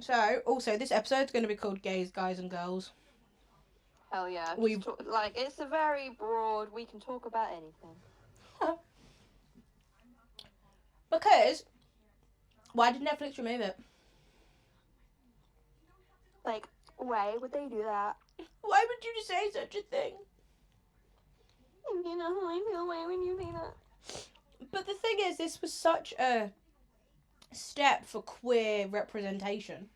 So, also, this episode's going to be called Gays, Guys and Girls. Hell yeah. We Like, it's a very broad, we can talk about anything. Because, why did Netflix remove it? Like, why would they do that? Why would you say such a thing? You know how I feel, why would you say that? But the thing is, this was such a step for queer representation.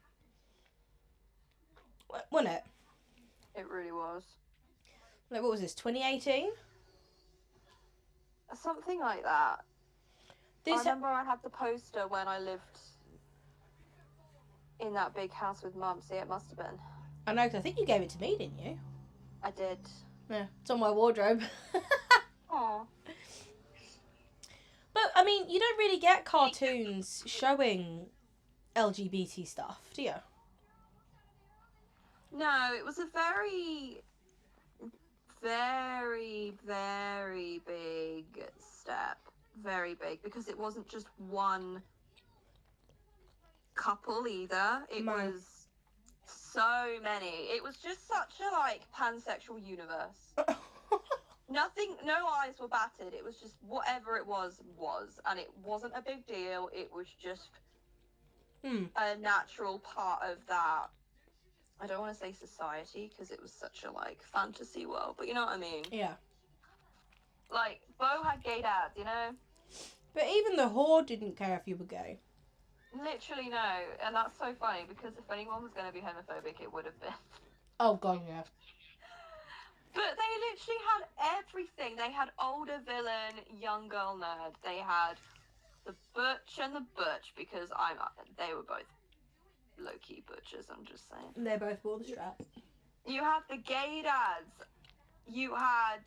Wasn't it? It really was. Like, what was this, 2018? Something like that. I remember I had the poster when I lived in that big house with Mum, so it must have been. I know, because I think you gave it to me, didn't you? I did. Yeah, it's on my wardrobe. Aww. But, I mean, you don't really get cartoons showing LGBT stuff, do you? No, it was a very, very, very big step. Very big, because it wasn't just one couple either. It was so many. It was just such a, like, pansexual universe. Nothing, no eyes were batted. It was just whatever it was. And it wasn't a big deal. It was just a natural part of that. I don't want to say society, because it was such a, like, fantasy world, but you know what I mean? Yeah. Like, Bo had gay dads, you know? But even the Horde didn't care if you were gay. Literally no, and that's so funny, because if anyone was going to be homophobic, it would have been. Oh, God, yeah. But they literally had everything. They had older villain, young girl nerd. They had the butch and the butch, because they were both low-key butchers, I'm just saying. They both wore the strap. You had the gay dads. You had,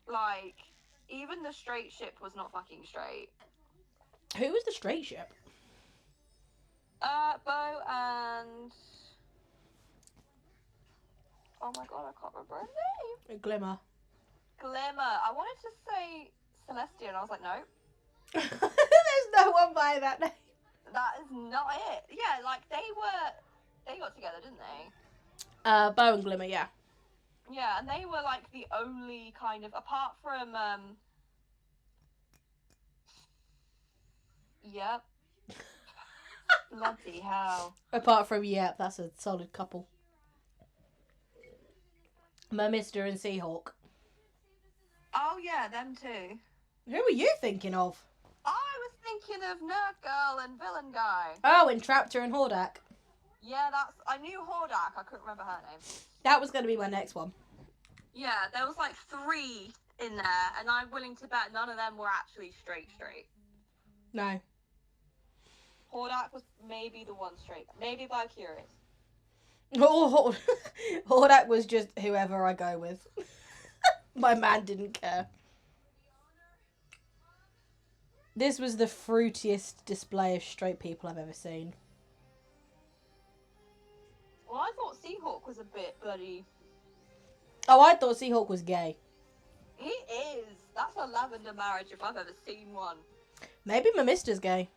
like, even the straight ship was not fucking straight. Who was the straight ship? Bo and... Oh my god, I can't remember her name. Glimmer. I wanted to say Celestia, and I was like, no. There's no one by that name. That is not it. Yeah, like, they got together, didn't they? Bo and Glimmer, yeah. Yeah, and they were, like, the only kind of, apart from, yep. Bloody hell. Apart from, yeah, that's a solid couple. Mermister and Seahawk. Oh, yeah, them too. Who were you thinking of? I was thinking of Nerd Girl and Villain Guy. Oh, Entraptor and Hordak. Yeah, I knew Hordak, I couldn't remember her name. That was going to be my next one. Yeah, there was like 3 in there, and I'm willing to bet none of them were actually straight. No. Hordak was maybe the one straight. Maybe Valkyries. Oh, Hordak was just whoever I go with. My man didn't care. This was the fruitiest display of straight people I've ever seen. Well, I thought Seahawk was a bit bloody... Oh, I thought Seahawk was gay. He is. That's a lavender marriage if I've ever seen one. Maybe Mermister's gay.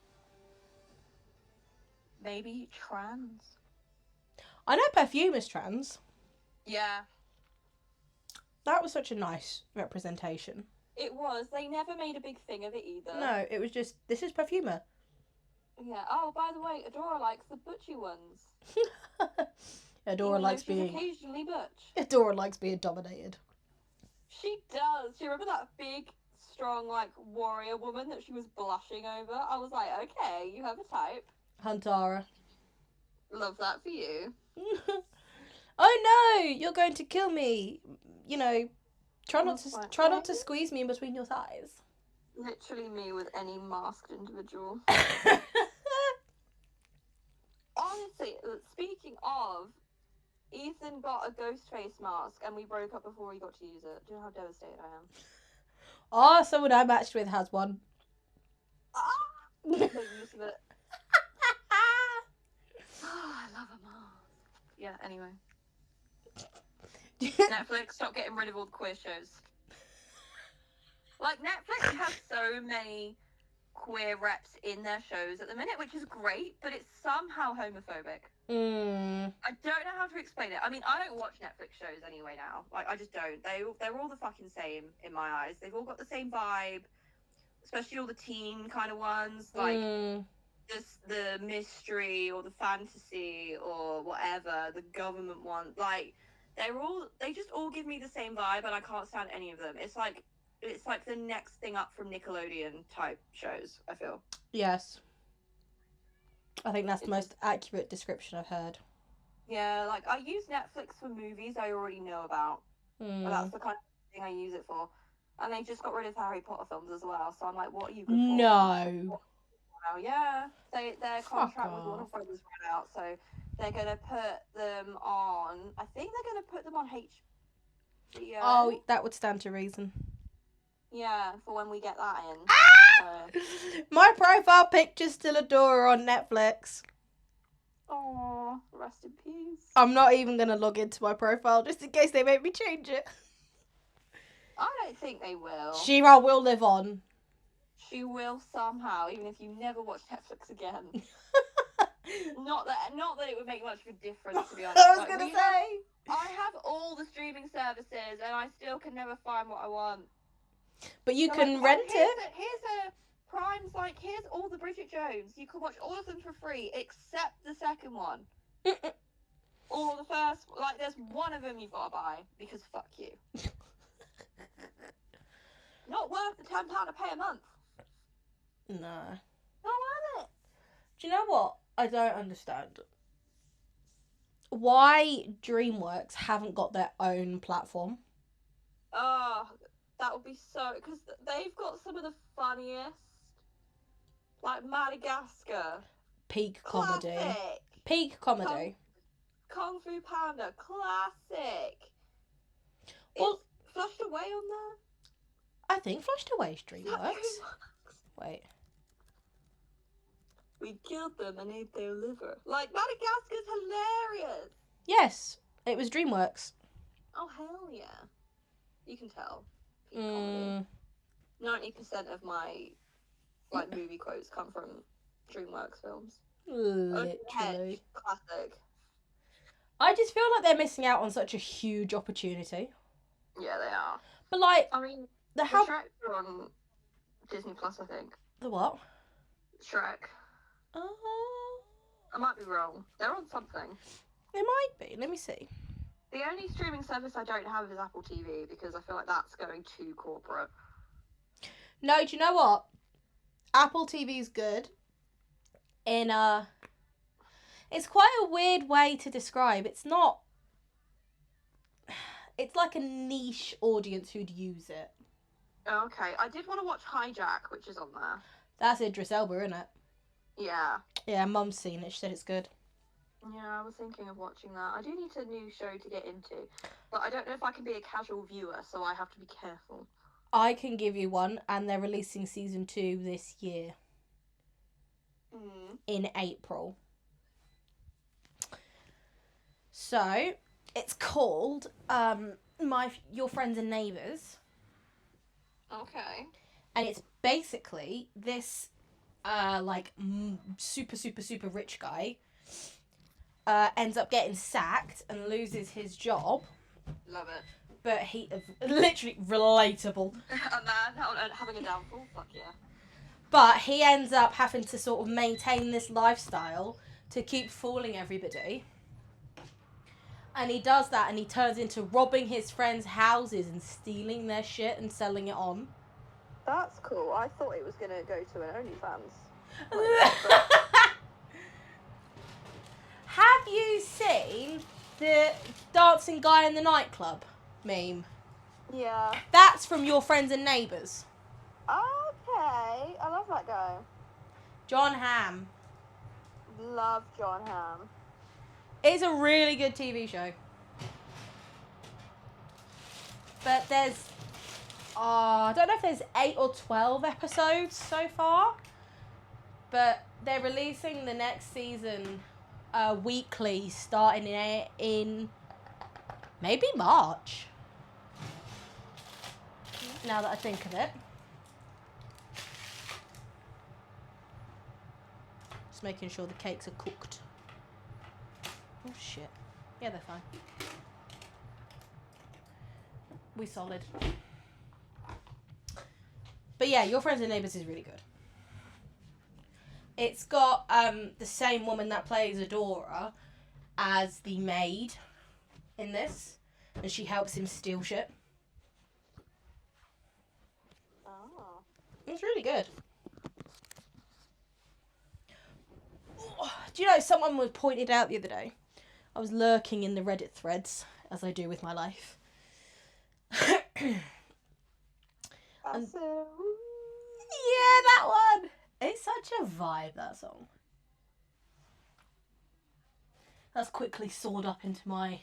Maybe trans. I know Perfume is trans. Yeah. That was such a nice representation. It was. They never made a big thing of it either. No, it was just, this is Perfumer. Yeah. Oh, by the way, Adora likes the butchy ones. Adora likes being... occasionally butch. Adora likes being dominated. She does. Do you remember that big, strong, like, warrior woman that she was blushing over? I was like, okay, you have a type. Huntara. Love that for you. Oh no, you're going to kill me. You know, try not to squeeze me in between your thighs. Literally me with any masked individual. Honestly, speaking of, Ethan got a ghost face mask and we broke up before he got to use it. Do you know how devastated I am? Oh, someone I matched with has one. Make use of it. Oh, I love a mask. Yeah, anyway. Netflix, stop getting rid of all the queer shows. Like, Netflix has so many queer reps in their shows at the minute, which is great, but it's somehow homophobic. I don't know how to explain it. I mean, I don't watch Netflix shows anyway now. Like, I just don't. They're all the fucking same in my eyes. They've all got the same vibe, especially all the teen kind of ones. Like, just the mystery or the fantasy or whatever, the government one. Like, they just all give me the same vibe, and I can't stand any of them. It's like the next thing up from Nickelodeon type shows, I feel. Yes. I think that's the most accurate description I've heard. Yeah, like, I use Netflix for movies I already know about. But that's the kind of thing I use it for. And they just got rid of Harry Potter films as well, so I'm like, what are you good for? No. Wow, yeah. Their contract with Warner Brothers ran out, so they're going to put them on... I think they're going to put them on HBO. Oh, that would stand to reason. Yeah, for when we get that in. My profile picture's still Adora on Netflix. Oh, rest in peace. I'm not even going to log into my profile just in case they make me change it. I don't think they will. She-Ra will live on. She will somehow, even if you never watch Netflix again. Not that it would make much of a difference, to be honest. I was going to say. I have all the streaming services, and I still can never find what I want. But you can rent it. Here's Prime's like, here's all the Bridget Jones. You can watch all of them for free, except the second one. Or the first, like, there's one of them you've got to buy, because fuck you. Not worth the £10 to pay a month. No. Not worth it. Do you know what? I don't understand. Why DreamWorks haven't got their own platform? Oh, that would be so... Because they've got some of the funniest... Like, Madagascar. Peak comedy. Classic. Peak comedy. Kung Fu Panda. Classic. Well, is Flushed Away on there? I think Flushed Away's DreamWorks. Wait. We killed them and ate their liver. Like, Madagascar's hilarious. Yes, it was DreamWorks. Oh, hell yeah. You can tell. Peak comedy. 90% of my movie quotes come from DreamWorks films. Literally. Classic. I just feel like they're missing out on such a huge opportunity. Yeah, they are. But like, I mean, the Shrek are on Disney Plus, I think. The what? Shrek. Oh. I might be wrong. They're on something. They might be. Let me see. The only streaming service I don't have is Apple TV because I feel like that's going too corporate. No, do you know what? Apple TV's good. It's quite a weird way to describe. It's not. It's like a niche audience who'd use it. Okay, I did want to watch Hijack, which is on there. That's Idris Elba, isn't it? Yeah. Yeah, Mum's seen it. She said it's good. Yeah, I was thinking of watching that. I do need a new show to get into, but I don't know if I can be a casual viewer, so I have to be careful. I can give you one, and they're releasing season 2 this year. In April. So, it's called Your Friends and Neighbours. Okay. And it's basically this super, super, super rich guy ends up getting sacked and loses his job. Love it. But he literally relatable. A man having a downfall, fuck yeah. But he ends up having to sort of maintain this lifestyle to keep fooling everybody. And he does that and he turns into robbing his friends' houses and stealing their shit and selling it on. That's cool. I thought it was going to go to an OnlyFans. Have you seen the dancing guy in the nightclub meme? Yeah. That's from Your Friends and Neighbours. Okay. I love that guy. John Hamm. Love John Hamm. It's a really good TV show. But there's... I don't know if there's 8 or 12 episodes so far. But they're releasing the next season weekly, starting in maybe March. Now that I think of it. making sure the cakes are cooked. Oh, shit. Yeah, they're fine. We solid. But yeah, Your Friends and Neighbours is really good. It's got the same woman that plays Adora as the maid in this. And she helps him steal shit. Oh. It's really good. Do you know, someone was pointed out the other day. I was lurking in the Reddit threads, as I do with my life. Yeah, that one. It's such a vibe, that song. That's quickly soared up into my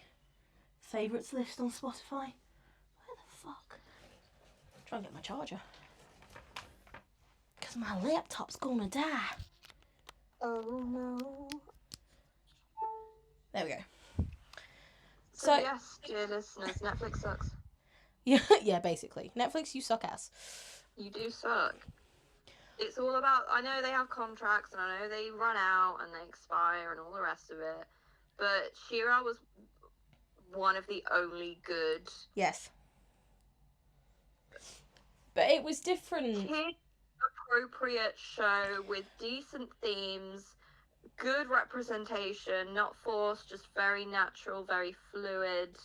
favourites list on Spotify. Where the fuck? Try and get my charger. Because my laptop's gonna die. Oh no. There we go. So yes, dear listeners, Netflix sucks. Yeah, basically. Netflix, you suck ass. You do suck. It's all about, I know they have contracts and I know they run out and they expire and all the rest of it, but She-Ra was one of the only good. Yes. But it was different. Kid-appropriate show with decent themes, good representation, not forced, just very natural, very fluid.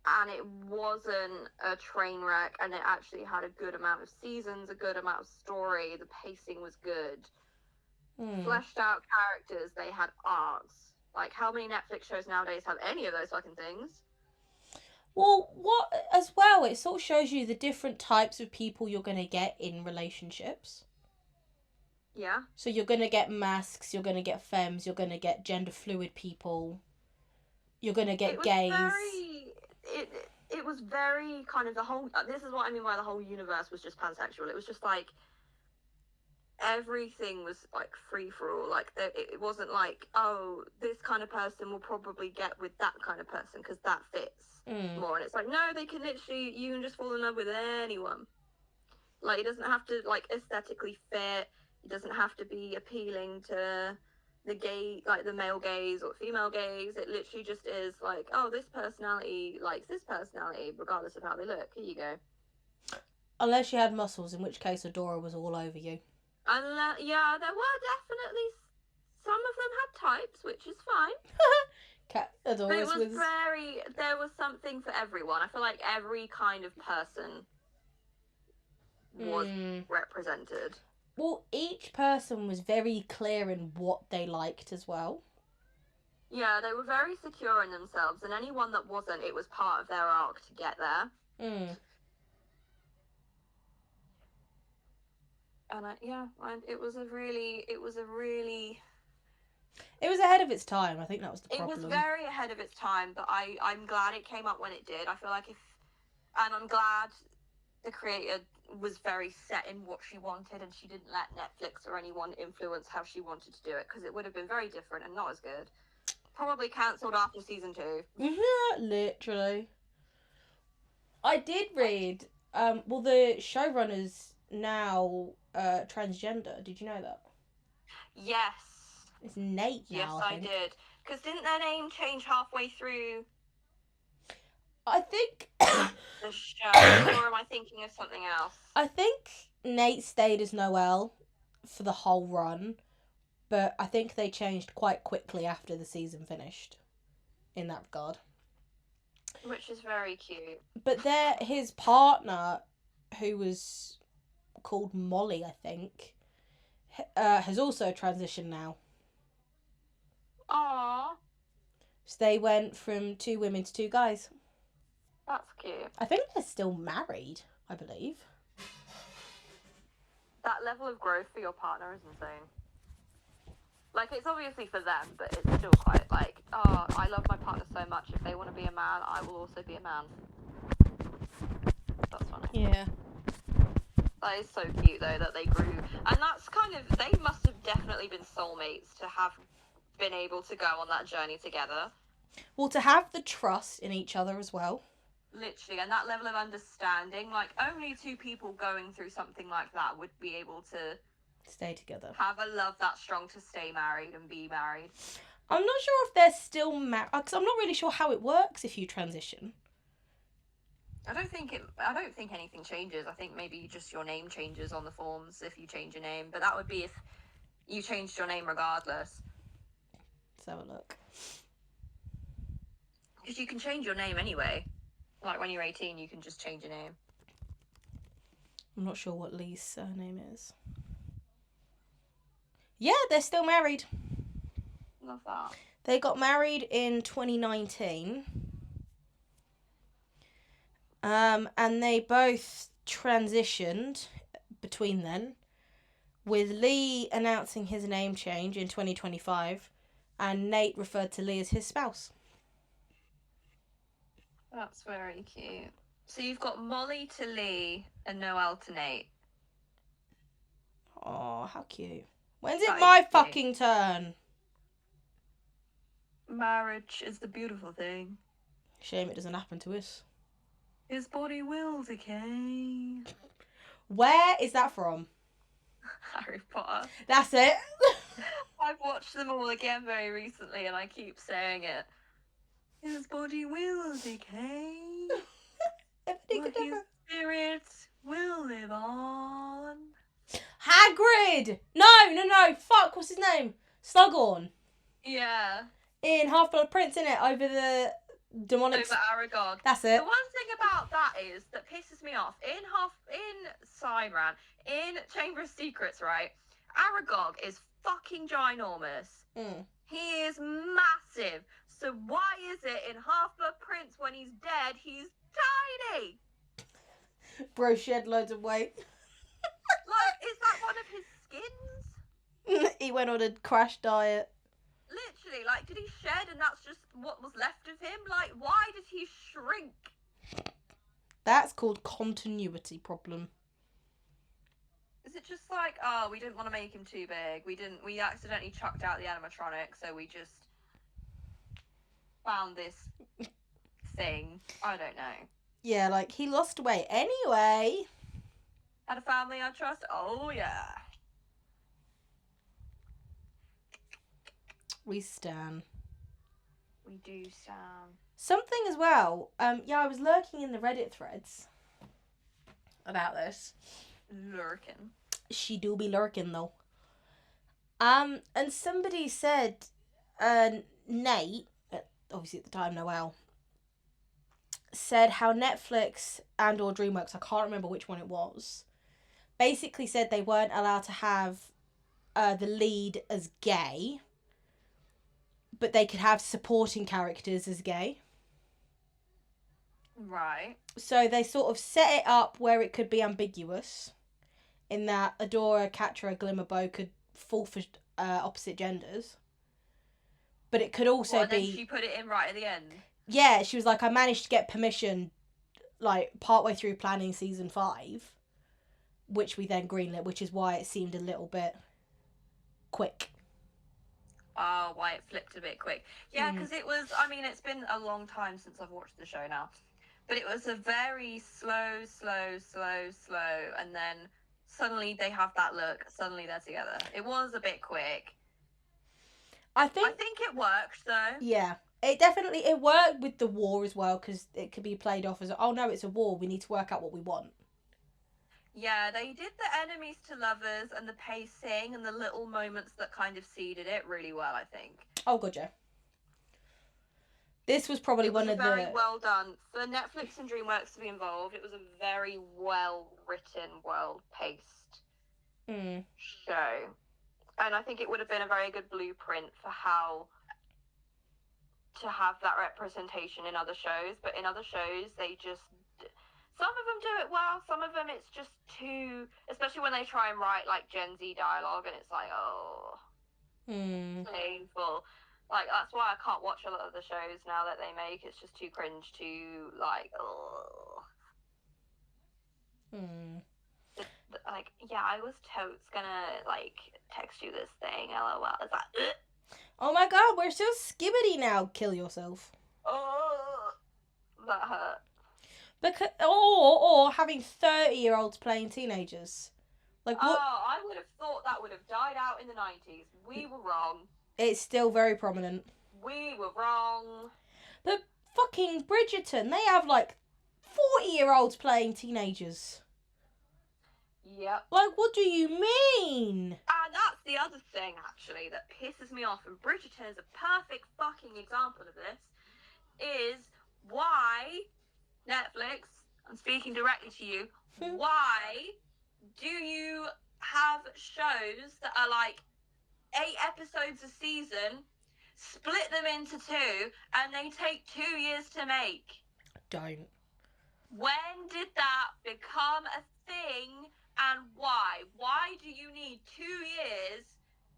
And it wasn't a train wreck, and it actually had a good amount of seasons, a good amount of story, the pacing was good. Fleshed out characters, they had arcs. Like, how many Netflix shows nowadays have any of those fucking things? Well, what as well, it sort of shows you the different types of people you're going to get in relationships. Yeah. So you're going to get masks, you're going to get femmes, you're going to get gender fluid people, you're going to get gays. It was very kind of the whole, this is what I mean by the whole universe was just pansexual. It was just like, everything was like free for all. Like, it wasn't like, oh, this kind of person will probably get with that kind of person because that fits more. And it's like, no, they can literally, you can just fall in love with anyone. Like, it doesn't have to, like, aesthetically fit. It doesn't have to be appealing to the gay, like the male gaze or female gaze. It literally just is like, oh, this personality likes this personality regardless of how they look. Here you go. Unless you had muscles, in which case Adora was all over you. Yeah, there were definitely some of them had types, which is fine. Adora but it was there was something for everyone. I feel like every kind of person was represented. Well, each person was very clear in what they liked as well. Yeah, they were very secure in themselves, and anyone that wasn't, it was part of their arc to get there. And it was ahead of its time. I think that was the problem. It was very ahead of its time, but I'm glad it came up when it did. I feel like and I'm glad the creator was very set in what she wanted, and she didn't let Netflix or anyone influence how she wanted to do it, because it would have been very different and not as good. Probably cancelled after season 2. Yeah, literally. I did read, well, the showrunner's now transgender. Did you know that? Yes. It's Nate now, yes, I did. Because didn't their name change halfway through? I think the show, or am I thinking of something else? I think Nate stayed as Noel for the whole run, but I think they changed quite quickly after the season finished in that regard. Which is very cute. But his partner, who was called Molly, I think, has also transitioned now. Aww. So they went from 2 women to 2 guys. That's cute. I think they're still married, I believe. That level of growth for your partner is insane. Like, it's obviously for them, but it's still quite like, oh, I love my partner so much. If they want to be a man, I will also be a man. That's funny. Yeah. That is so cute, though, that they grew. And that's kind of, they must have definitely been soulmates to have been able to go on that journey together. Well, to have the trust in each other as well. Literally, and that level of understanding, like, only 2 people going through something like that would be able to stay together. Have a love that strong to stay married and be married. I'm not sure if they're still married, because I'm not really sure how it works if you transition. I don't think anything changes. I think maybe just your name changes on the forms if you change your name. But that would be if you changed your name regardless. Let's have a look. Because you can change your name anyway. Like when you're 18, you can just change your name. I'm not sure what Lee's surname is. Yeah, they're still married. Love that. They got married in 2019. And they both transitioned between then, with Lee announcing his name change in 2025, and Nate referred to Lee as his spouse. That's very cute. So you've got Molly to Lee and Noel to Nate. Oh, how cute. When's it That my is cute. fucking turn? Marriage is the beautiful thing. Shame it doesn't happen to us. His body will decay. Where is that from? Harry Potter. That's it. I've watched them all again very recently and I keep saying it. His body will decay. But his spirit will live on. Hagrid! No. Fuck, what's his name? Slughorn. Yeah. In Half-Blood Prince, innit? Over the demonic... Over Aragog. That's it. The one thing about that is, that pisses me off, in Cybran, in Chamber of Secrets, right? Aragog is fucking ginormous. Mm. He is massive. So why is it in Half-Blood Prince, when he's dead, he's tiny? Bro shed loads of weight. Like, is that one of his skins? He went on a crash diet. Literally, like, did he shed and that's just what was left of him? Like, why did he shrink? That's called continuity problem. Is it just like, oh, we didn't want to make him too big. We accidentally chucked out the animatronic, so we just found this thing. I don't know. Yeah, like, he lost weight anyway. Had a family I trust? Oh, yeah. We stan. We do, Sam. Something as well, I was lurking in the Reddit threads about this. Lurking. She do be lurking, though. And somebody said, Nate, obviously at the time Noel, said how Netflix and or DreamWorks, I can't remember which one it was, basically said they weren't allowed to have the lead as gay, but they could have supporting characters as gay. Right. So they sort of set it up where it could be ambiguous, in that Adora, Catra, Glimmerbow could fall for opposite genders, but it could also and be... then she put it in right at the end. Yeah, she was like, I managed to get permission, like, partway through planning season 5, which we then greenlit, which is why it seemed a little bit quick. Oh, why it flipped a bit quick. Yeah, because it was, I mean, it's been a long time since I've watched the show now, but it was a very slow, and then suddenly they have that look, suddenly they're together. It was a bit quick. I I think it worked, though. yeah, it worked with the war as well, because it could be played off as, oh no, it's a war, we need to work out what we want. Yeah, they did the enemies to lovers and the pacing and the little moments that kind of seeded it really well, I think. Oh, good, yeah. This was probably one of the... very well done. For Netflix and DreamWorks to be involved, it was a very well-written, well-paced show. And I think it would have been a very good blueprint for how to have that representation in other shows. But in other shows, they just... Some of them do it well, some of them it's just too... Especially when they try and write, like, Gen Z dialogue, and it's like, oh... painful. Like, that's why I can't watch a lot of the shows now that they make. It's just too cringe, too, like, oh... Like, yeah, I was totes gonna, like, text you this thing, lol. It's like, ugh. Oh my god, we're so skibbity now. Kill yourself. Oh, that hurt. Because, or having 30-year-olds playing teenagers. Like, Oh, what? I would have thought that would have died out in the 90s. We were wrong. It's still very prominent. We were wrong. But fucking Bridgerton, they have like 40-year-olds playing teenagers. Yep. Like, what do you mean? And that's the other thing, actually, that pisses me off, and Bridgerton is a perfect fucking example of this, is why Netflix, I'm speaking directly to you, why do you have shows that are like 8 episodes a season, split them into 2, and they take 2 years to make? Don't. When did that become a thing, and why? Why do you need 2 years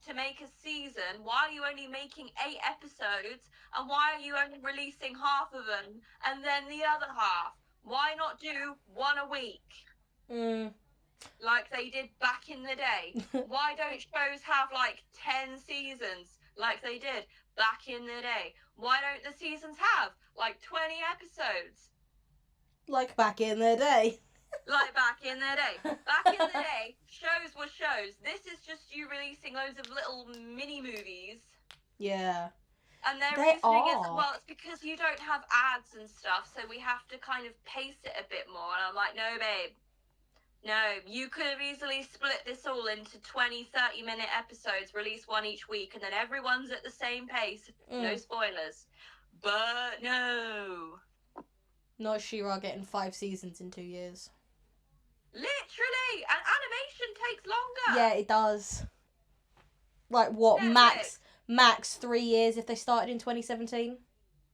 to make a season? Why are you only making 8 episodes? And why are you only releasing half of them and then the other half? Why not do 1 a week? Like they did back in the day? Why don't shows have like 10 seasons like they did back in the day? Why don't the seasons have like 20 episodes? Like back in the day. Like back in the day. Back in the day, shows were shows. This is just you releasing loads of little mini movies. Yeah. And their They reasoning is, are. well, it's because you don't have ads and stuff, so we have to kind of pace it a bit more. And I'm like, no, babe. No, you could have easily split this all into 20, 30-minute episodes, release 1 each week, and then everyone's at the same pace. No spoilers. But no. Not She-Ra getting 5 seasons in 2 years. Literally! And animation takes longer! Yeah, it does. Like, what, Netflix. max 3 years if they started in 2017?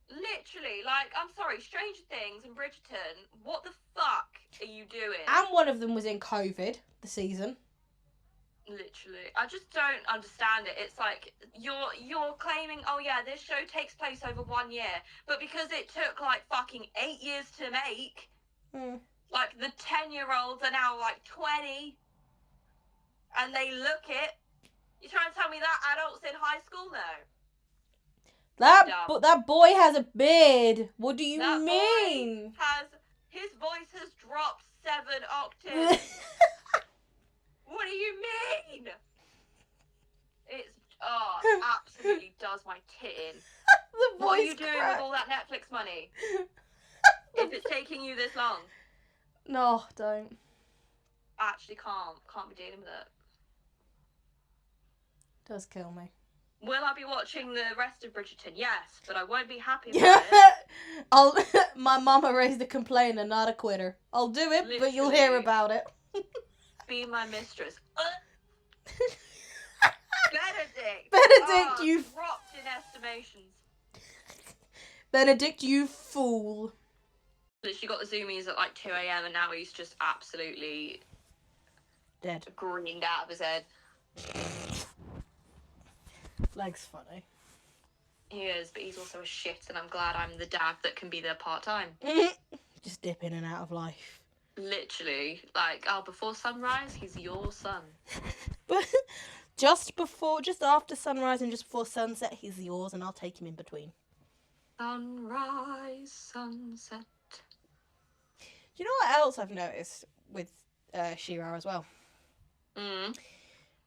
Literally, like, I'm sorry, Stranger Things and Bridgerton, what the fuck are you doing? And one of them was in COVID, the season. Literally. I just don't understand it. It's like, you're claiming, oh yeah, this show takes place over 1 year, but because it took, like, fucking 8 years to make, like, the 10-year-olds are now, like, 20, and they look it. You're trying to tell me that adults in high school know? That boy has a beard. What do you That mean? His voice has dropped 7 octaves. What do you mean? It's, absolutely does my tit in. The What are voice you doing crack. with all that Netflix money? If it's taking you this long, No, don't. I actually can't be dealing with it. Does kill me. Will I be watching the rest of Bridgerton? Yes, but I won't be happy with it. My mama raised a complainer, not a quitter. I'll do it, but you'll hear Literally. about it. Be my mistress. Benedict! Benedict, you dropped in estimations. Benedict, you fool. Literally got the zoomies at like 2 a.m. and now he's just absolutely Dead. greened out of his head. Leg's funny. He is, but he's also a shit, and I'm glad I'm the dad that can be there part-time. Just dip in and out of life. Literally. Like, before sunrise, he's your son. Just after sunrise and just before sunset, he's yours, and I'll take him in between. Sunrise, sunset. Do you know what else I've noticed with She-Ra as well?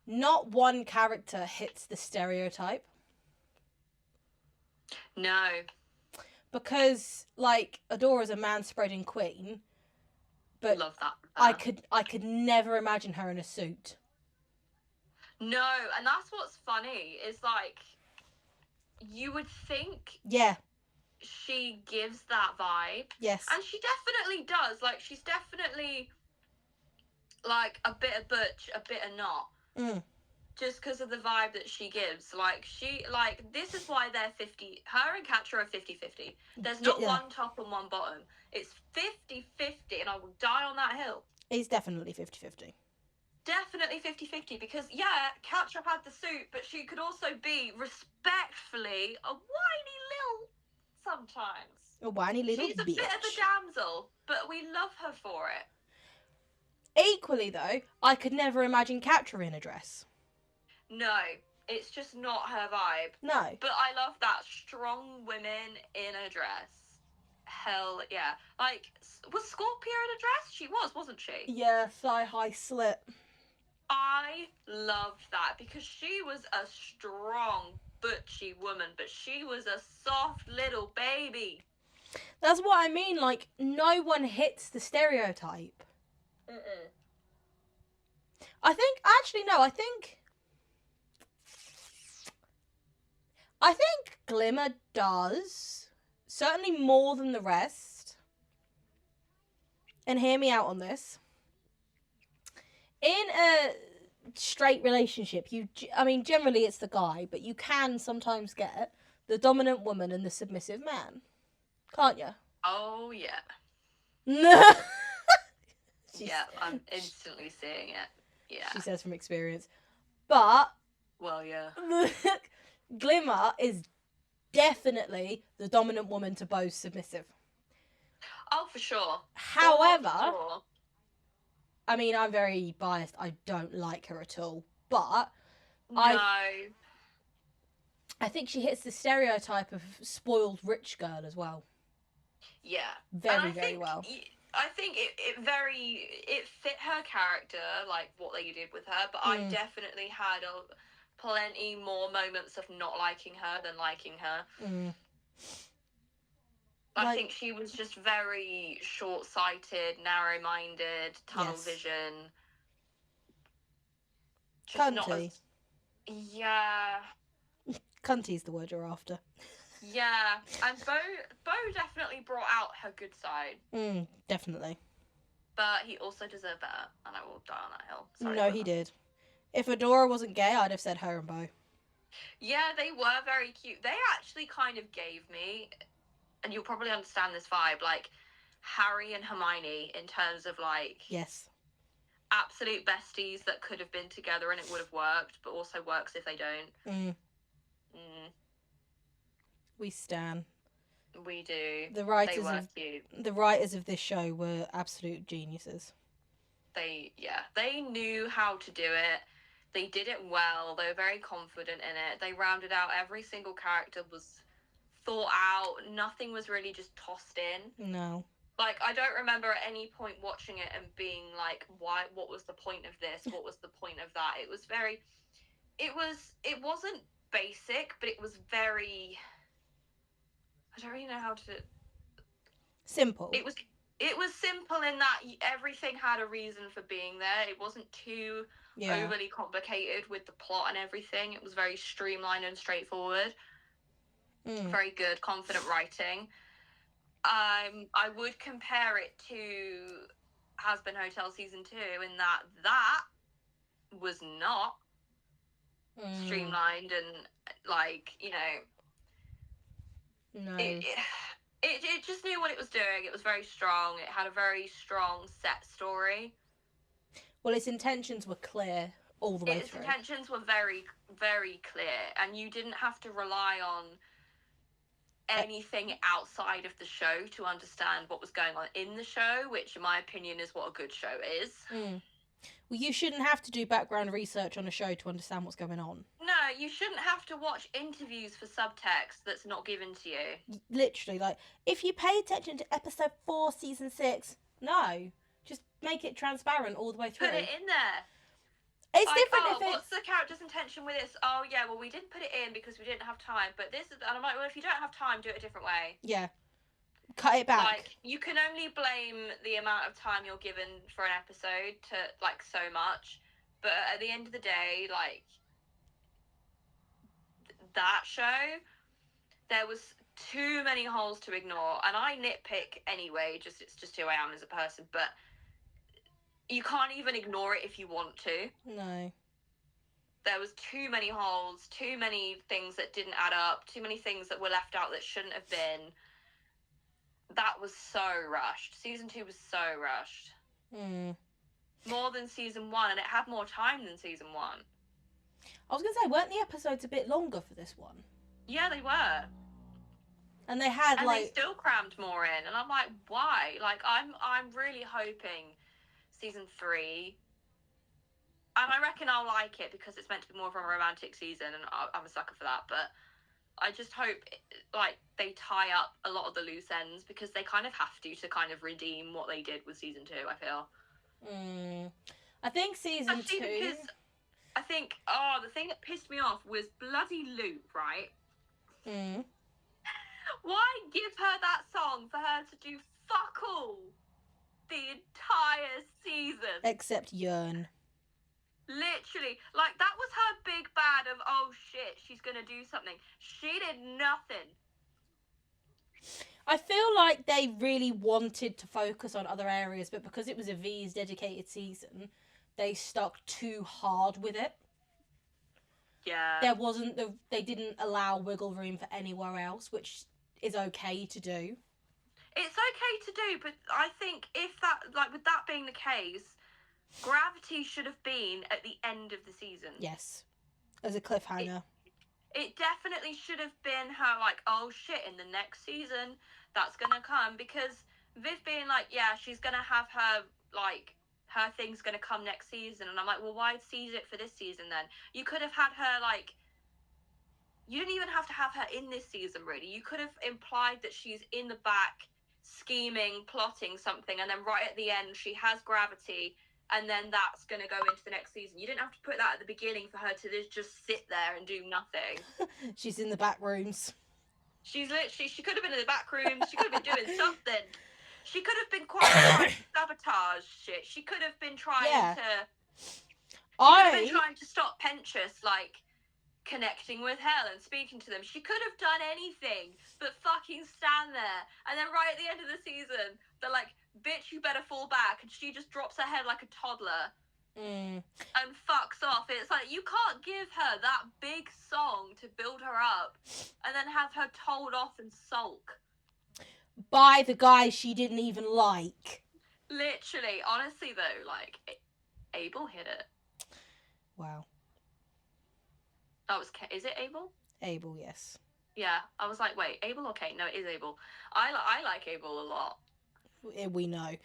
Not one character hits the stereotype. No. Because, like, Adora's a man-spreading queen, but love that. I could never imagine her in a suit. No, and that's what's funny, is like, you would think Yeah. she gives that vibe. Yes. And she definitely does. Like, she's definitely, like, a bit of butch, a bit of not. Just because of the vibe that she gives. Like, this is why they're 50. Her and Catcher are 50-50. There's not one top and one bottom. It's 50-50, and I will die on that hill. It's definitely 50-50. Definitely 50-50, because, yeah, Catcher had the suit, but she could also be, respectfully, a whiny little sometimes. A whiny little She's a bitch. bit of a damsel, but we love her for it. Equally, though, I could never imagine Catcher in a dress. No, it's just not her vibe. No. But I love that strong women in a dress. Hell yeah. Like, was Scorpio in a dress? She was, wasn't she? Yeah, thigh-high slit. I loved that because she was a strong, butchy woman, but she was a soft little baby. That's what I mean. Like, no one hits the stereotype. Mm-mm. I think, actually, no, I think Glimmer does. Certainly more than the rest. And hear me out on this. In a straight relationship, generally it's the guy, but you can sometimes get the dominant woman and the submissive man. Can't you? Oh, yeah. Yeah, I'm instantly seeing it. Yeah. She says from experience. But Well, yeah. Glimmer is definitely the dominant woman to Bo's submissive. Oh, for sure. However, For sure. I mean, I'm very biased. I don't like her at all. But No. I think she hits the stereotype of spoiled rich girl as well. Yeah. Very well. I think it fit her character, like what they did with her, but I definitely had plenty more moments of not liking her than liking her. I think she was just very short-sighted, narrow-minded, tunnel vision. Just not as... Yeah. Cunty's the word you're after. Yeah, and Bo definitely brought out her good side. Definitely. But he also deserved better, and I will die on that hill. Sorry, no, he did. If Adora wasn't gay, I'd have said her and Bo. Yeah, they were very cute. They actually kind of gave me, and you'll probably understand this vibe, like Harry and Hermione in terms of like... Yes. Absolute besties that could have been together and it would have worked, but also works if they don't. We stan. We do. The writers of this show were absolute geniuses. They knew how to do it. They did it well. They were very confident in it. They rounded out every single character was thought out. Nothing was really just tossed in. No. Like, I don't remember at any point watching it and being like, why, what was the point of this? What was the point of that? It wasn't basic, but it was very, I don't really know how to... Simple. It was simple in that everything had a reason for being there. It wasn't too overly complicated with the plot and everything. It was very streamlined and straightforward. Very good, confident writing. I would compare it to Hazbin Hotel Season 2 in that was not streamlined and, like, you know... No. It just knew what it was doing. It was very strong. It had a very strong set story. Well, its intentions were clear all the way through. Its intentions were very, very clear, and you didn't have to rely on anything outside of the show to understand what was going on in the show, which in my opinion is what a good show is. Well, you shouldn't have to do background research on a show to understand what's going on. No, you shouldn't have to watch interviews for subtext that's not given to you. Literally, like, if you pay attention to episode 4, season 6, no. Just make it transparent all the way through. Put it in there. It's like, different if it's... what's the character's intention with this? Oh, yeah, well, we didn't put it in because we didn't have time, but this is... And I'm like, well, if you don't have time, do it a different way. Yeah. Cut it back. Like, you can only blame the amount of time you're given for an episode to, like, so much. But at the end of the day, like, that show, there was too many holes to ignore. And I nitpick anyway, it's just who I am as a person. But you can't even ignore it if you want to. No. There was too many holes, too many things that didn't add up, too many things that were left out that shouldn't have been. That was so rushed. Season 2 was so rushed. More than season 1, and it had more time than season 1. I was going to say, weren't the episodes a bit longer for this one? Yeah, they were. And they had, and like... they still crammed more in, and I'm like, why? Like, I'm really hoping season 3... And I reckon I'll like it because it's meant to be more of a romantic season, and I'm a sucker for that, but... I just hope, like, they tie up a lot of the loose ends because they kind of have to kind of redeem what they did with season 2, I feel. I think season Especially 2. because I think, the thing that pissed me off was bloody Loop, right? Mm. Why give her that song for her to do fuck all the entire season? Except Yearn. Literally, like, that was her big bad of, oh shit, she's gonna do something. She did nothing. I feel like they really wanted to focus on other areas, but because it was a V's dedicated season, they stuck too hard with it. Yeah. They didn't allow wiggle room for anywhere else, which is okay to do. It's okay to do, but I think if that, like, with that being the case, Gravity should have been at the end of the season. Yes. As a cliffhanger. It definitely should have been her, like, oh shit, in the next season, that's gonna come, because Viv being like, yeah, she's gonna have her, like, her thing's gonna come next season, and I'm like, well, why seize it for this season then? You could have had her, like, you didn't even have to have her in this season, really. You could have implied that she's in the back, scheming, plotting something, and then right at the end, she has Gravity, and then that's going to go into the next season. You didn't have to put that at the beginning for her to just sit there and do nothing. She's in the back rooms. She could have been in the back rooms. She could have been doing something. She could have been quite trying to sabotage shit. She could have been trying to stop Pentress, like, connecting with Hell and speaking to them. She could have done anything but fucking stand there. And then right at the end of the season, they're like, bitch, you better fall back. And she just drops her head like a toddler and fucks off. It's like, you can't give her that big song to build her up and then have her told off and sulk. By the guy she didn't even like. Literally. Honestly, though, like, Abel hit it. Wow. Is it Abel? Abel, yes. Yeah, I was like, wait, Abel or Kate? No, it is Abel. I like Abel a lot. We know.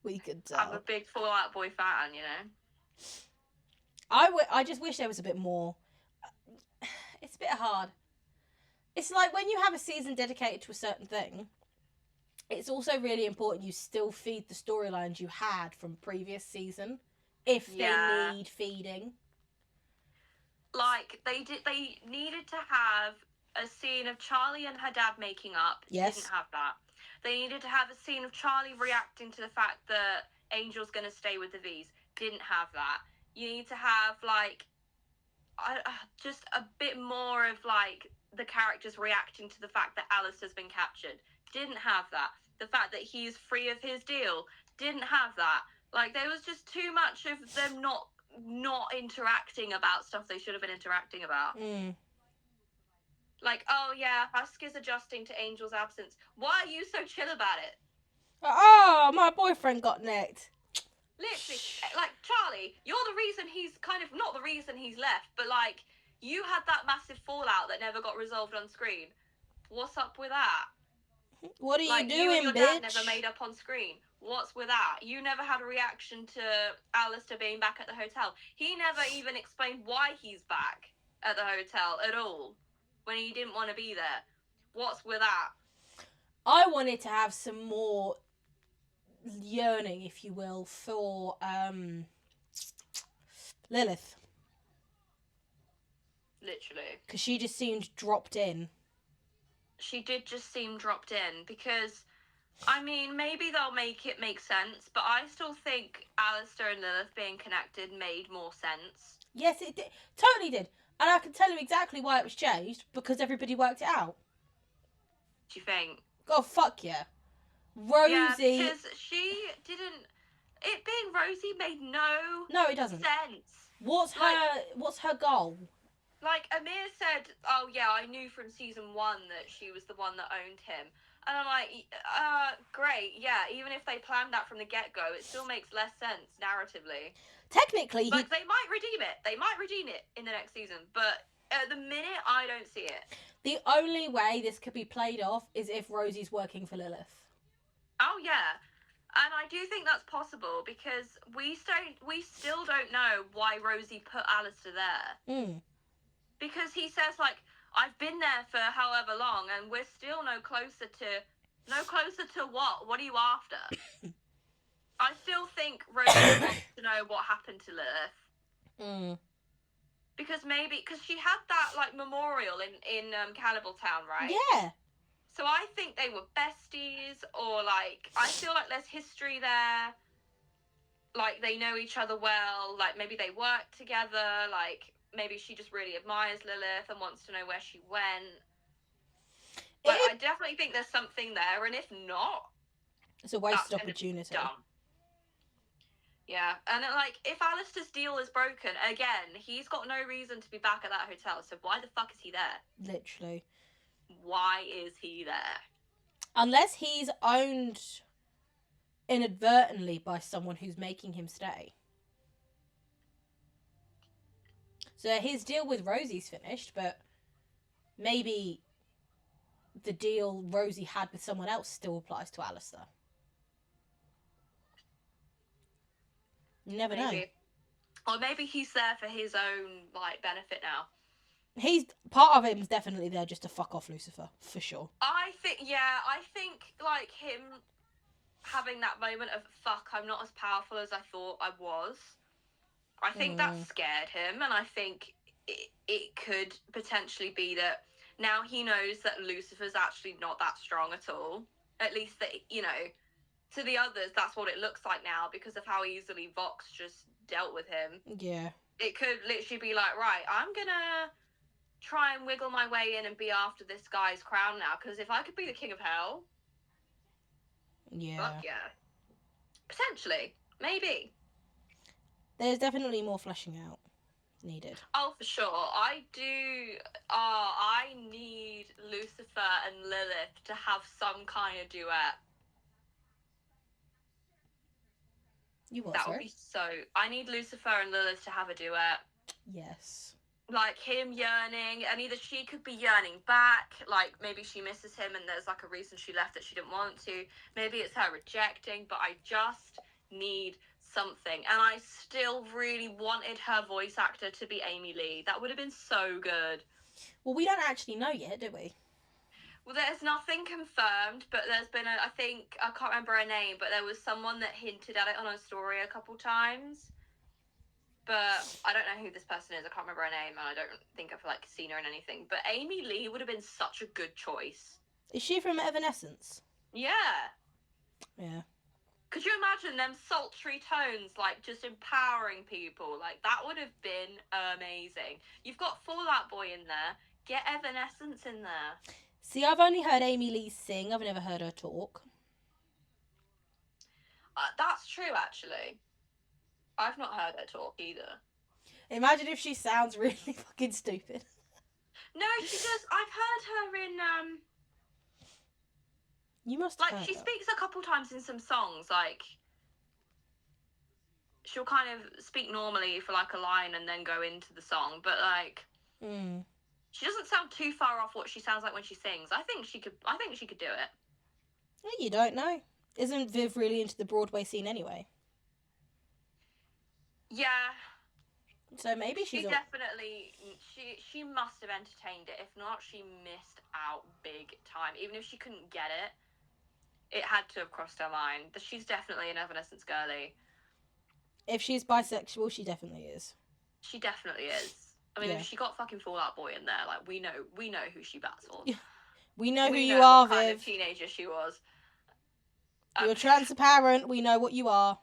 We could tell. I'm a big Fall Out Boy fan, you know? I just wish there was a bit more. It's a bit hard. It's like when you have a season dedicated to a certain thing, it's also really important you still feed the storylines you had from previous season if they need feeding. Like, they needed to have a scene of Charlie and her dad making up. Yes. Didn't have that. They needed to have a scene of Charlie reacting to the fact that Angel's going to stay with the V's. Didn't have that. You need to have, like, just a bit more of, like, the characters reacting to the fact that Alistair's been captured. Didn't have that. The fact that he's free of his deal. Didn't have that. Like, there was just too much of them not interacting about stuff they should have been interacting about. Like, oh yeah, Husk is adjusting to Angel's absence. Why are you so chill about it? Oh, my boyfriend got necked. Literally, like, Charlie, you're the reason he's kind of, not the reason he's left, but, like, you had that massive fallout that never got resolved on screen. What's up with that? What are like, you doing, you and your bitch? dad never made up on screen. What's with that? You never had a reaction to Alistair being back at the hotel. He never even explained why he's back at the hotel at all when he didn't want to be there. What's with that? I wanted to have some more yearning, if you will, for Lilith. Literally. Because she just seemed dropped in. She did just seem dropped in because, I mean, maybe they'll make it make sense, but I still think Alistair and Lilith being connected made more sense. Yes, it did. Totally did. And I can tell you exactly why it was changed, because everybody worked it out. Do you think? God, fuck yeah. Rosie... Yeah, because she didn't... It being Rosie made no it doesn't. sense. What's her goal? Like, Amir said, oh yeah, I knew from season 1 that she was the one that owned him. And I'm like, great, yeah, even if they planned that from the get-go, it still makes less sense narratively. Technically, Like, they might redeem it. They might redeem it in the next season, but at the minute, I don't see it. The only way this could be played off is if Rosie's working for Lilith. Oh, yeah. And I do think that's possible, because we still don't know why Rosie put Alistair there. Because he says, like, I've been there for however long, and we're still no closer to what? What are you after? I still think Rosie wants to know what happened to Lilith. Because she had that, like, memorial in Cannibal Town, right? Yeah. So I think they were besties, or, like, I feel like there's history there. Like, they know each other well. Like, maybe they work together. Like, maybe she just really admires Lilith and wants to know where she went. Like, I definitely think there's something there, and if not, it's a wasted opportunity. Dumb. Yeah, and like, if Alistair's deal is broken, again, he's got no reason to be back at that hotel, so why the fuck is he there? Literally. Why is he there? Unless he's owned inadvertently by someone who's making him stay. So his deal with Rosie's finished, but maybe the deal Rosie had with someone else still applies to Alistair. You never know. Or maybe he's there for his own, like, benefit now. Part of him's definitely there just to fuck off Lucifer, for sure. I think, like, him having that moment of, fuck, I'm not as powerful as I thought I was. I think that scared him, and I think it could potentially be that now he knows that Lucifer's actually not that strong at all. At least that, you know, to the others, that's what it looks like now because of how easily Vox just dealt with him. Yeah. It could literally be like, right, I'm gonna try and wiggle my way in and be after this guy's crown now, because if I could be the king of hell... Yeah. Fuck yeah. Potentially. Maybe. There's definitely more fleshing out needed. Oh, for sure. I need Lucifer and Lilith to have some kind of duet. That would be so... I need Lucifer and Lilith to have a duet. Yes. Like, him yearning, and either she could be yearning back, like, maybe she misses him and there's, like, a reason she left that she didn't want to. Maybe it's her rejecting, but I just need something. And I still really wanted her voice actor to be Amy Lee. That would have been so good. Well, we don't actually know yet, do we? Well, there's nothing confirmed, but there's been I can't remember her name, but there was someone that hinted at it on her story a couple times. But I don't know who this person is. I can't remember her name, and I don't think I've, like, seen her in anything. But Amy Lee would have been such a good choice. Is she from Evanescence? Yeah. Yeah. Could you imagine them sultry tones, like, just empowering people? Like, that would have been amazing. You've got Fall Out Boy in there. Get Evanescence in there. See, I've only heard Amy Lee sing. I've never heard her talk. That's true, actually. I've not heard her talk either. Imagine if she sounds really fucking stupid. No, she does. I've heard her in, You must have heard Like, she her. speaks a couple times in some songs, like... She'll kind of speak normally for, like, a line and then go into the song, but, like... She doesn't sound too far off what she sounds like when she sings. I think she could do it. Well, you don't know. Isn't Viv really into the Broadway scene anyway? Yeah. So maybe she must have entertained it. If not, she missed out big time. Even if she couldn't get it had to have crossed her mind. She's definitely an Evanescence girly. If she's bisexual, she definitely is. She definitely is. I mean, if she got fucking Fall Out Boy in there, like, we know who she bats on. We know who you are, what Viv. kind of teenager she was. You're transparent. We know what you are.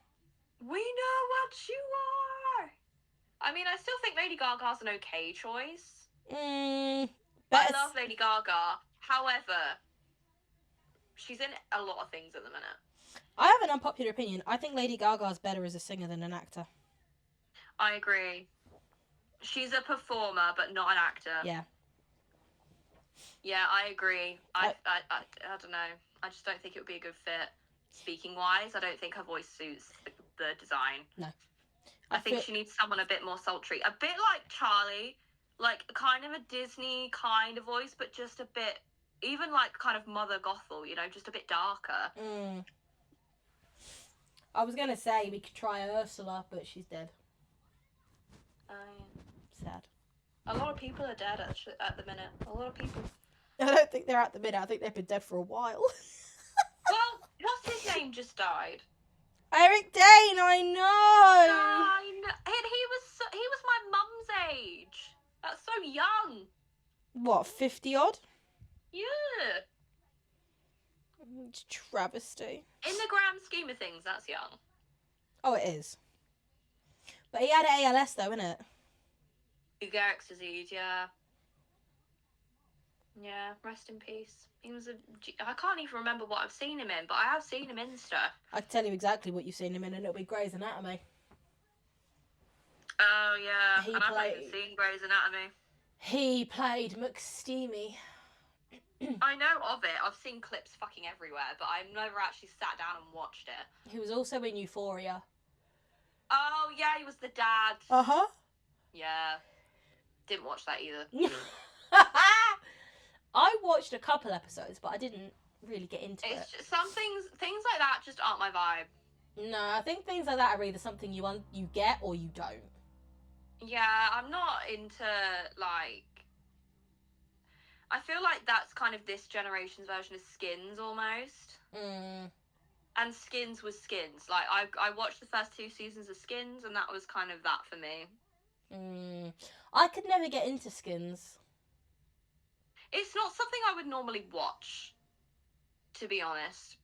We know what you are. I mean, I still think Lady Gaga's an okay choice. I love Lady Gaga. However, she's in a lot of things at the minute. I have an unpopular opinion. I think Lady Gaga's better as a singer than an actor. I agree. She's a performer, but not an actor. Yeah. Yeah, I agree. I don't know. I just don't think it would be a good fit. Speaking wise, I don't think her voice suits the design. No. I think she needs someone a bit more sultry. A bit like Charlie. Like, kind of a Disney kind of voice, but just a bit... Even, like, kind of Mother Gothel, you know, just a bit darker. I was going to say we could try Ursula, but she's dead. Sad. A lot of people are dead, actually, at the minute. A lot of people. I don't think they're at the minute. I think they've been dead for a while. Well, what's his name just died? Eric Dane, I know. And he was my mum's age. That's so young. What, 50 odd? Yeah. It's travesty. In the grand scheme of things, that's young. Oh, it is. But he had ALS though, innit? Lou Gehrig's disease, yeah. Yeah, rest in peace. He was I can't even remember what I've seen him in, but I have seen him in stuff. I can tell you exactly what you've seen him in, and it'll be Grey's Anatomy. Oh, yeah. He and I've not played- even seen Grey's Anatomy. He played McSteamy. I know of it. I've seen clips fucking everywhere, but I've never actually sat down and watched it. He was also in Euphoria. Oh, yeah, he was the dad. Uh-huh. Yeah. Didn't watch that either. I watched a couple episodes, but I didn't really get into it. It's just some things like that just aren't my vibe. No, I think things like that are either something you get or you don't. Yeah, I'm not into, like... I feel like that's kind of this generation's version of Skins, almost. And Skins was Skins. Like, I watched the first 2 seasons of Skins, and that was kind of that for me. I could never get into Skins. It's not something I would normally watch, to be honest.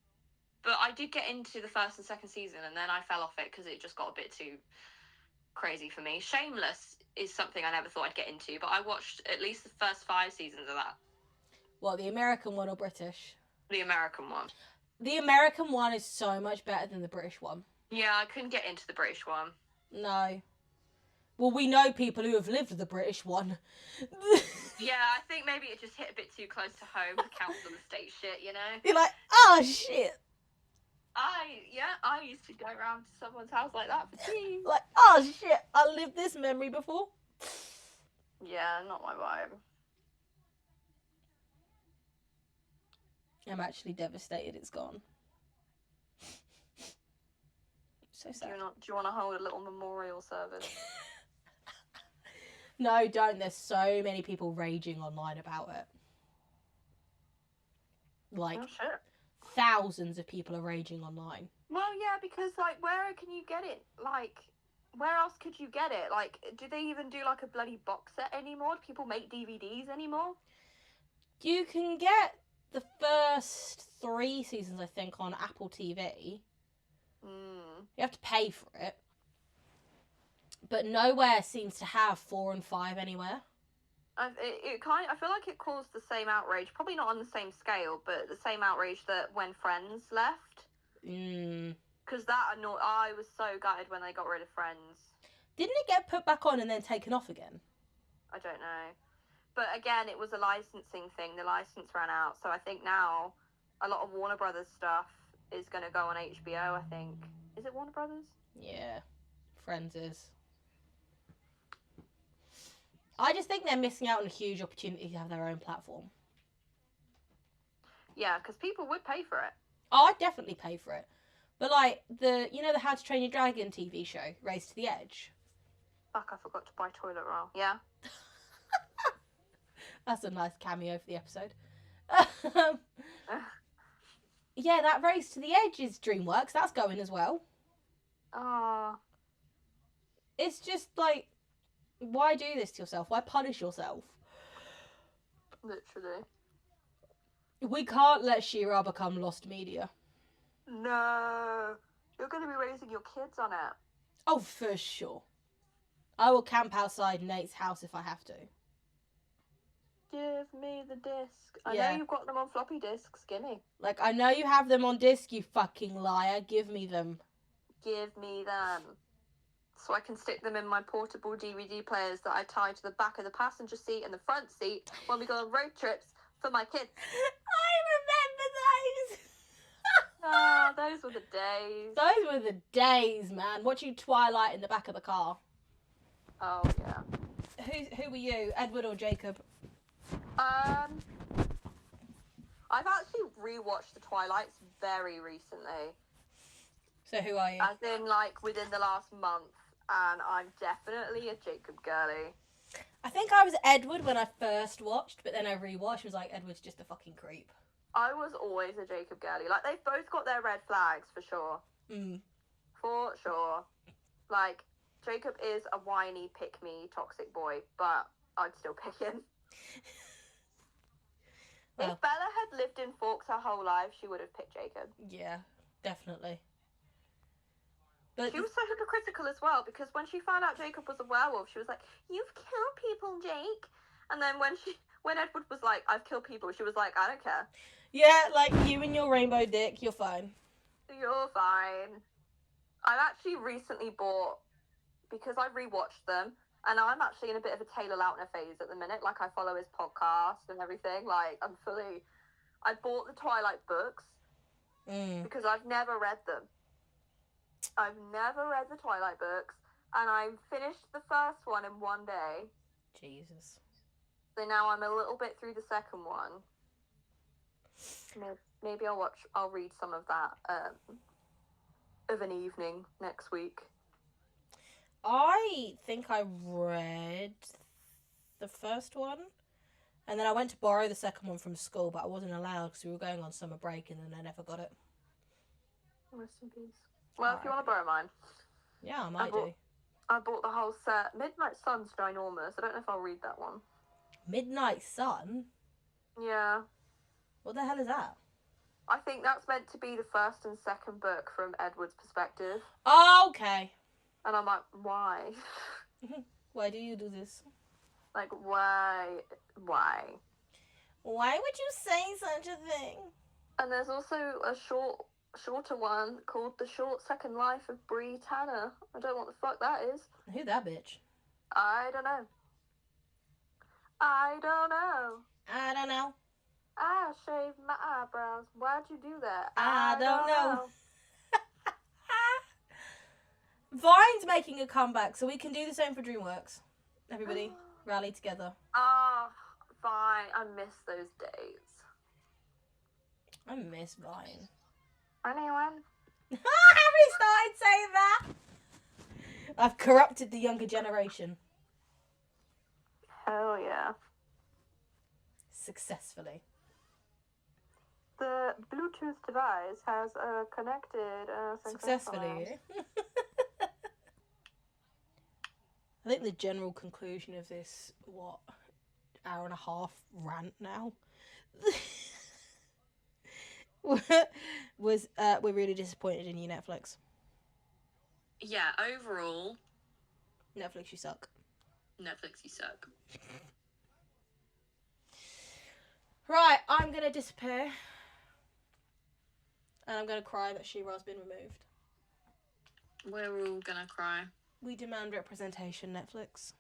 But I did get into the first and second season, and then I fell off it because it just got a bit too crazy for me. Shameless is something I never thought I'd get into, but I watched at least the first 5 seasons of that. What, the American one or British? The American one. The American one is so much better than the British one. Yeah, I couldn't get into the British one. No. Well, we know people who have lived the British one. Yeah, I think maybe it just hit a bit too close to home, the council estate shit, you know? You're like, oh, shit. I used to go around to someone's house like that for tea. Like, oh, shit, I lived this memory before. Yeah, not my vibe. I'm actually devastated it's gone. So sad. Do you want to hold a little memorial service? No, don't. There's so many people raging online about it. Like, Oh, shit. thousands of people are raging online. Well, yeah, because, like, where can you get it? Like, where else could you get it? Like, do they even do, like, a bloody box set anymore? Do people make DVDs anymore? You can get the first 3 seasons, I think, on Apple TV. You have to pay for it. But nowhere seems to have 4 and 5 anywhere. I feel like it caused the same outrage, probably not on the same scale, but the same outrage that when Friends left. Because I was so gutted when they got rid of Friends. Didn't it get put back on and then taken off again? I don't know. But again, it was a licensing thing. The license ran out. So I think now a lot of Warner Brothers stuff is going to go on HBO, I think. Is it Warner Brothers? Yeah. Friends is. I just think they're missing out on a huge opportunity to have their own platform. Yeah, because people would pay for it. Oh, I'd definitely pay for it. But like, the How to Train Your Dragon TV show, Race to the Edge. Fuck, I forgot to buy toilet roll. Yeah. That's a nice cameo for the episode. Yeah, that Race to the Edge is DreamWorks. That's going as well. Oh. It's just like, why do this to yourself? Why punish yourself? Literally. We can't let She-Ra become lost media. No. You're going to be raising your kids on it. Oh, for sure. I will camp outside Nate's house if I have to. Give me the disc. I Yeah. know you've got them on floppy disks. Gimme. Like, I know you have them on disc, you fucking liar. Give me them. Give me them. So I can stick them in my portable DVD players that I tie to the back of the passenger seat and the front seat when we go on road trips for my kids. I remember those. Ah, those were the days. Those were the days, man. Watching Twilight in the back of the car. Oh, yeah. Who were you, Edward or Jacob? I've actually rewatched the Twilights very recently. So who are you? As in, like, within the last month. And I'm definitely a Jacob girly. I think I was Edward when I first watched, but then I rewatched and was like, Edward's just a fucking creep. I was always a Jacob girly. Like, they've both got their red flags, for sure. For sure. Like, Jacob is a whiny, pick-me, toxic boy, but I'd still pick him. Well, if Bella had lived in Forks her whole life, she would have picked Jacob. yeah, definitely. But She was so hypocritical as well, because when she found out Jacob was a werewolf, she was like, "You've killed people, Jake." And then when Edward was like, "I've killed people," she was like, "I don't care. yeah, like you and your rainbow dick, you're fine. You're fine." I've actually recently bought, because I rewatched them, and I'm actually in a bit of a Taylor Lautner phase at the minute. Like, I follow his podcast and everything. Like, I bought the Twilight books because I've never read them. I've never read the Twilight books, and I finished the first one in one day. Jesus. So now I'm a little bit through the second one. Maybe I'll read some of that of an evening next week. I think I read the first one, and then I went to borrow the second one from school, but I wasn't allowed because we were going on summer break, and then I never got it. Rest in peace. Well, if you want to borrow mine. Yeah, I might do. I bought the whole set. Midnight Sun's ginormous. I don't know if I'll read that one. Midnight Sun? Yeah. What the hell is that? I think that's meant to be the first and second book from Edward's perspective. Oh, okay. And I'm like, why? Why do you do this? Like, why? Why? Why would you say such a thing? And there's also a shorter one called The Short Second Life of Bree Tanner. I don't know what the fuck that is. Who that bitch? I don't know. I don't know. I don't know. I shaved my eyebrows. Why'd you do that? I don't know. Vine's making a comeback, so we can do the same for DreamWorks. Everybody, rally together. Oh, Vine. I miss those days. I miss Vine. Anyone? Have we started saying that? I've corrupted the younger generation. Hell yeah. Successfully. The Bluetooth device has connected Successfully. I think the general conclusion of this, hour and a half rant now, was we're really disappointed in you, Netflix. Yeah, overall, Netflix, you suck. Netflix, you suck. Right, I'm going to disappear. And I'm going to cry that She-Ra's been removed. We're all gonna cry. We demand representation, Netflix.